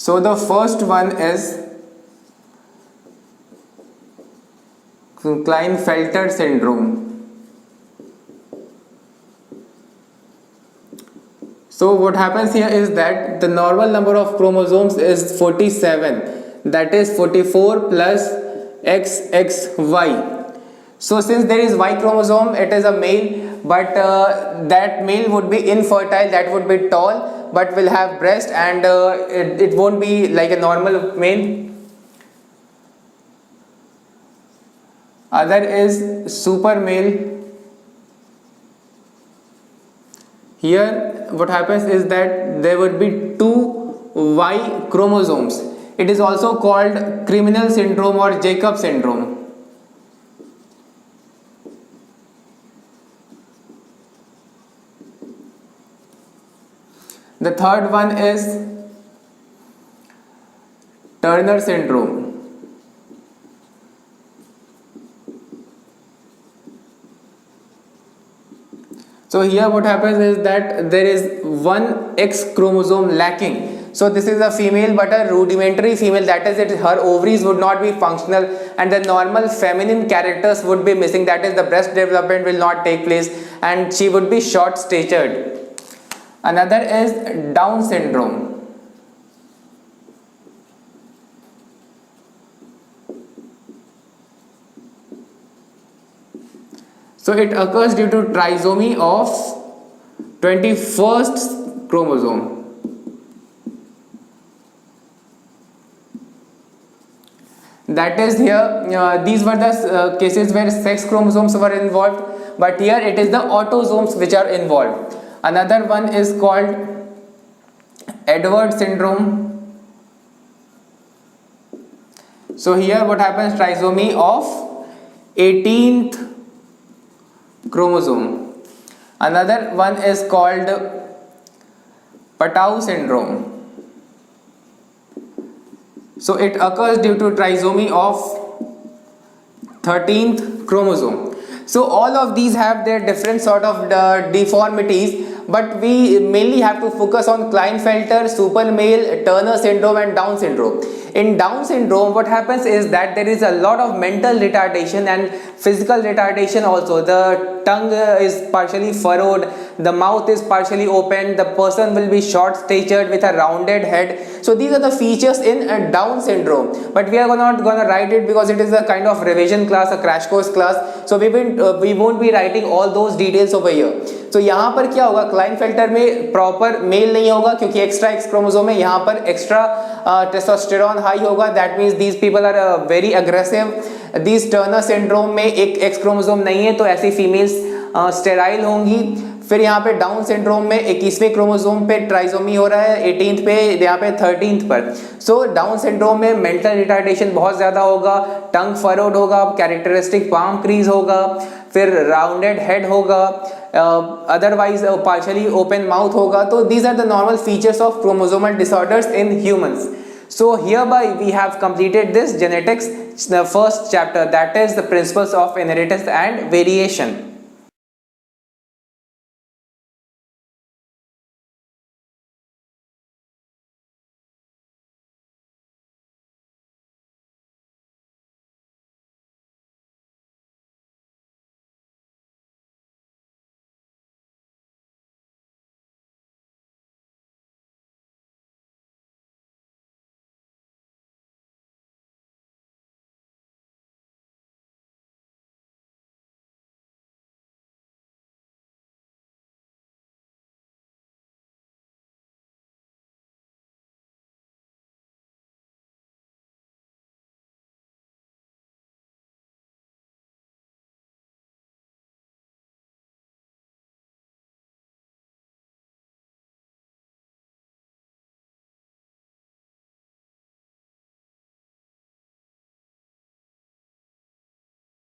A: So the first one is Klinefelter syndrome. So what happens here is that the normal number of chromosomes is 47, that is 44 plus XXY. So since there is Y chromosome, it is a male, but that male would be infertile, that would be tall, but will have breast, and it won't be like a normal male. Other is super male. Here what happens is that there would be two Y chromosomes. It is also called criminal syndrome or Jacob syndrome. The third one is Turner syndrome. So here what happens is that there is one X chromosome lacking. So this is a female, but a rudimentary female, that is it, her ovaries would not be functional and the normal feminine characters would be missing, that is the breast development will not take place and she would be short statured. Another is Down syndrome. So it occurs due to trisomy of 21st chromosome. That is here, these were the cases where sex chromosomes were involved, but here it is the autosomes which are involved. Another one is called Edward syndrome. So here what happens, trisomy of 18th chromosome. Another one is called Patau syndrome. So it occurs due to trisomy of 13th chromosome. So all of these have their different sort of deformities, but we mainly have to focus on Klinefelter, super male, Turner syndrome and Down syndrome. In Down syndrome, what happens is that there is a lot of mental retardation and physical retardation also. The tongue is partially furrowed, the mouth is partially open, the person will be short statured with a rounded head. So these are the features in a Down syndrome, but we are not going to write it because it is a kind of revision class, a crash course class, so we won't be writing all those details over here. So यहाँ पर क्या होगा, Klinefelter में proper mail नहीं होगा क्योंकि extra x chromosome है, यहाँ पर एक्स्ट्रा टेस्टोस्टेरोन हाई होगा, that means these people are very aggressive. These Turner syndrome में एक एक्स क्रोमोसोम नहीं है तो ऐसी फीमेल्स स्टेराइल होंगी. फिर यहाँ पे डाउन सिंड्रोम में 21वें क्रोमोसोम पे ट्राइसोमी हो रहा है, 18th पे, यहाँ पे 13th पर. सो डाउन सिंड्रोम में मेंटल रिटार्डेशन बहुत ज़्यादा होगा, टंग फरोड होगा, कैरेक्टरिस्टिक पाम क्रीज होगा, फिर राउंडेड हेड होगा, अदरवाइज पार्शली ओपन माउथ होगा. तो these are the normal features of chromosomal disorders in humans. So hereby we have completed this genetics, the first chapter, that is the principles of inheritance and variation.